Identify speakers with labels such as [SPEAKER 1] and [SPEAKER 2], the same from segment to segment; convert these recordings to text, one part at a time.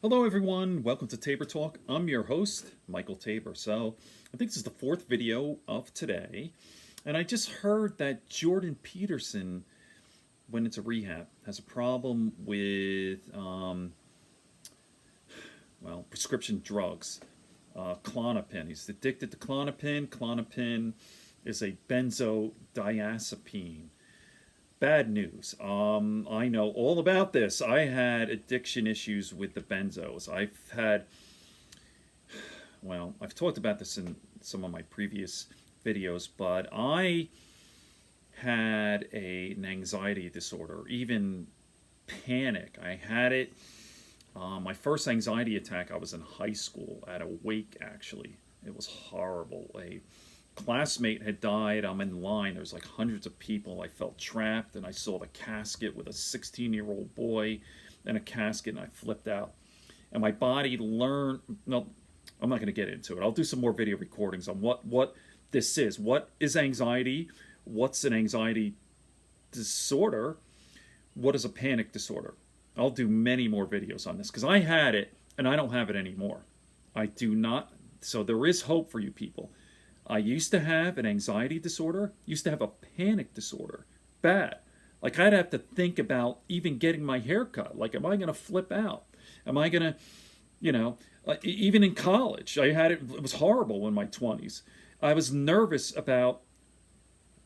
[SPEAKER 1] Hello, everyone. Welcome to Tabor Talk. I'm your host, Michael Tabor. So, I think this is the fourth video of today. And I just heard that Jordan Peterson went into rehab, has a problem with, prescription drugs. Klonopin. He's addicted to Klonopin. Klonopin is a benzodiazepine. Bad news. I know all about this. I had addiction issues with the benzos. I've talked about this in some of my previous videos, but I had an anxiety disorder, even panic. I had it. My first anxiety attack, I was in high school at a wake, actually. It was horrible. A classmate had died. I'm in line. There's like hundreds of people. I felt trapped, and I saw the casket with a 16-year-old boy and a casket, and I flipped out. And my body learned. No, I'm not going to get into it. I'll do some more video recordings on what this is. What is anxiety? What's an anxiety disorder? What is a panic disorder? I'll do many more videos on this because I had it, and I don't have it anymore. I do not. So there is hope for you people. I used to have an anxiety disorder, used to have a panic disorder. Bad. Like, I'd have to think about even getting my hair cut. Like, am I going to flip out? Am I going to, even in college, I had it. It was horrible in my 20s. I was nervous about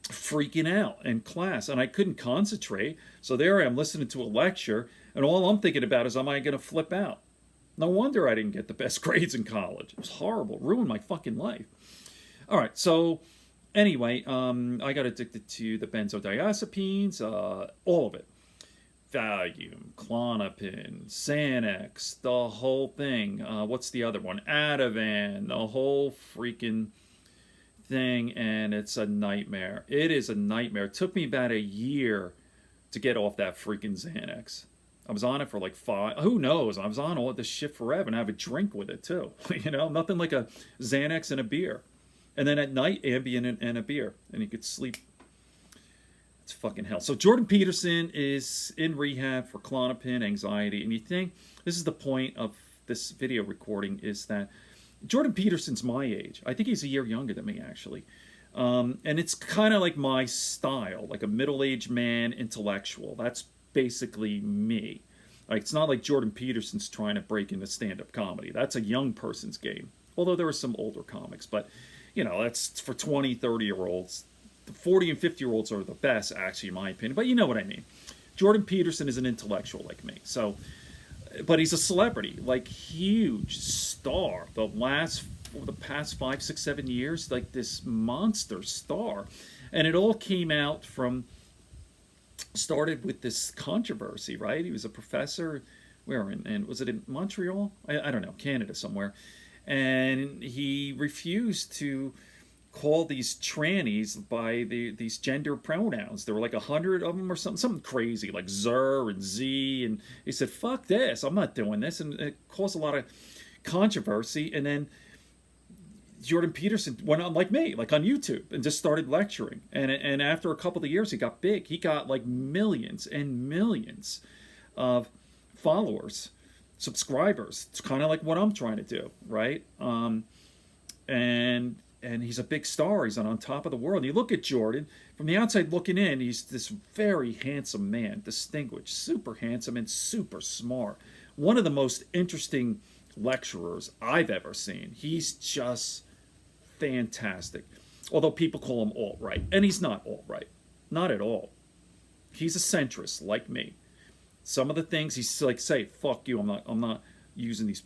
[SPEAKER 1] freaking out in class, and I couldn't concentrate. So there I am listening to a lecture, and all I'm thinking about is, am I going to flip out? No wonder I didn't get the best grades in college. It was horrible. It ruined my fucking life. All right, so anyway, I got addicted to the benzodiazepines, all of it. Valium, Klonopin, Xanax, the whole thing. What's the other one? Ativan, the whole freaking thing, and it's a nightmare. It is a nightmare. It took me about a year to get off that freaking Xanax. I was on it for like 5. Who knows? I was on all this shit forever, and I have a drink with it too. Nothing like a Xanax and a beer. And then at night, Ambien and a beer, and you could sleep. It's fucking hell. So Jordan Peterson is in rehab for Klonopin, anxiety, and you think this is the point of this video recording, is that Jordan Peterson's my age. I think he's a year younger than me, actually. And it's kind of like my style, like a middle-aged man, intellectual. That's basically me. Like, it's not like Jordan Peterson's trying to break into stand-up comedy. That's a young person's game. Although there are some older comics, but that's for 20, 30-year-olds. The 40 and 50-year-olds are the best, actually, in my opinion. But you know what I mean. Jordan Peterson is an intellectual like me. So, but he's a celebrity, like huge star. For the past 5, 6, 7 years, like this monster star. And it all came out started with this controversy, right? He was a professor, and was it in Montreal? I don't know, Canada somewhere. And he refused to call these trannies by these gender pronouns. There were like 100 of them or something crazy, like Zer and Z. And he said, fuck this, I'm not doing this. And it caused a lot of controversy. And then Jordan Peterson went on like me, like on YouTube, and just started lecturing. And after a couple of years, he got big. He got like millions and millions of followers, subscribers. It's kind of like what I'm trying to do, right? And he's a big star. He's on top of the world. And you look at Jordan from the outside looking in. He's this very handsome man, distinguished, super handsome, and super smart. One of the most interesting lecturers I've ever seen. He's just fantastic. Although people call him alt-right, and he's not alt-right, not at all. He's a centrist like me. Some of the things he's like, say, fuck you, I'm not using these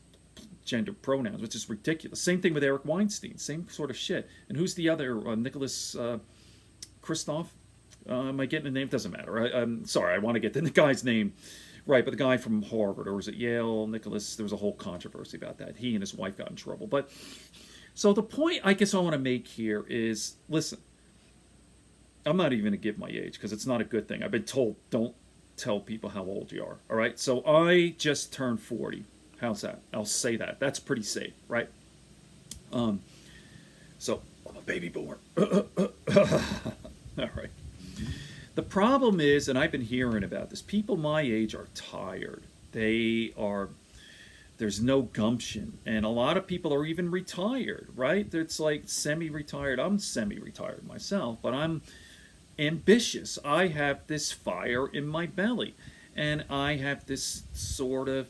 [SPEAKER 1] gender pronouns, which is ridiculous. Same thing with Eric Weinstein, same sort of shit. And who's the other, Nicholas Kristof? Am I getting the name? Doesn't matter. I'm sorry, I want to get the guy's name right, but the guy from Harvard, or was it Yale, Nicholas, there was a whole controversy about that. He and his wife got in trouble. But, so the point I guess I want to make here is, listen, I'm not even going to give my age, because it's not a good thing. I've been told, don't tell people how old you are. All right, so I just turned 40. How's that? I'll say that. That's pretty safe, right? So I'm a baby boomer. All right. The problem is, and I've been hearing about this, people my age are tired. They're there's no gumption. And a lot of people are even retired, right? It's like semi-retired. I'm semi-retired myself, but I'm ambitious. I have this fire in my belly. And I have this sort of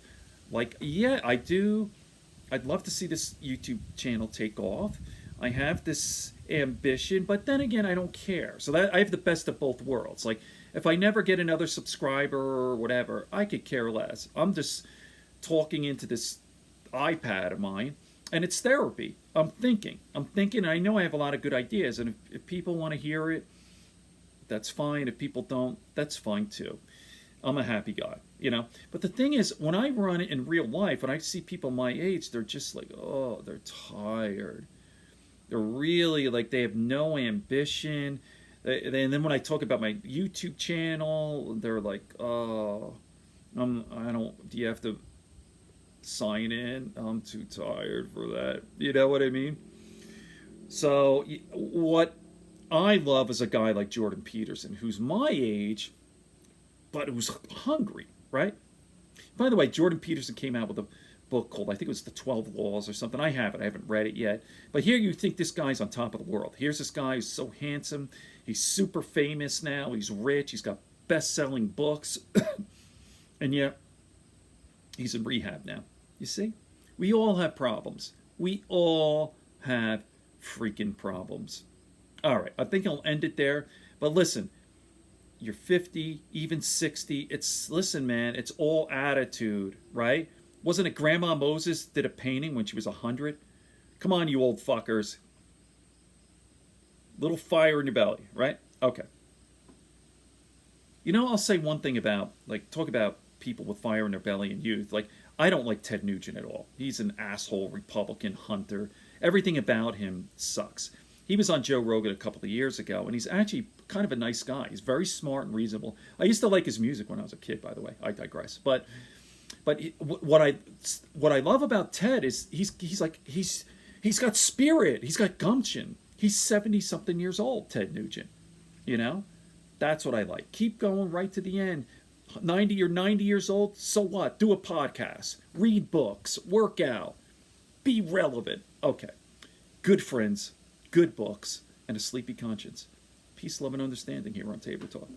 [SPEAKER 1] like, yeah, I do. I'd love to see this YouTube channel take off. I have this ambition, but then again, I don't care. So that I have the best of both worlds. Like, if I never get another subscriber or whatever, I could care less. I'm just talking into this iPad of mine, and it's therapy. I'm thinking. I know I have a lot of good ideas, and if people want to hear it, that's fine. If people don't, that's fine too. I'm a happy guy, you know. But the thing is, when I run it in real life, when I see people my age, they're just like, oh, they're tired. They're really like, they have no ambition. And then when I talk about my YouTube channel, they're like, oh, I don't, do you have to sign in? I'm too tired for that. You know what I mean? So what I love is a guy like Jordan Peterson, who's my age, but who's hungry, right? By the way, Jordan Peterson came out with a book called, I think it was The 12 Laws or something. I haven't read it yet. But here you think this guy's on top of the world. Here's this guy who's so handsome. He's super famous now. He's rich. He's got best-selling books. And yet, he's in rehab now. You see? We all have problems. We all have freaking problems. All right, I think I'll end it there. But listen, you're 50, even 60. Listen, man, it's all attitude, right? Wasn't it Grandma Moses did a painting when she was 100? Come on, you old fuckers. Little fire in your belly, right? Okay. You know, I'll say one thing about, like, talk about people with fire in their belly and youth. Like, I don't like Ted Nugent at all. He's an asshole Republican hunter. Everything about him sucks. He was on Joe Rogan a couple of years ago, and he's actually kind of a nice guy. He's very smart and reasonable. I used to like his music when I was a kid, by the way. I digress. But what I love about Ted is he's got spirit. He's got gumption. He's 70-something years old, Ted Nugent. You know? That's what I like. Keep going right to the end. 90 or 90 years old, so what? Do a podcast. Read books. Work out. Be relevant. Okay. Good friends. Good books. And a sleepy conscience. Peace, love, and understanding here on Tabor Talk.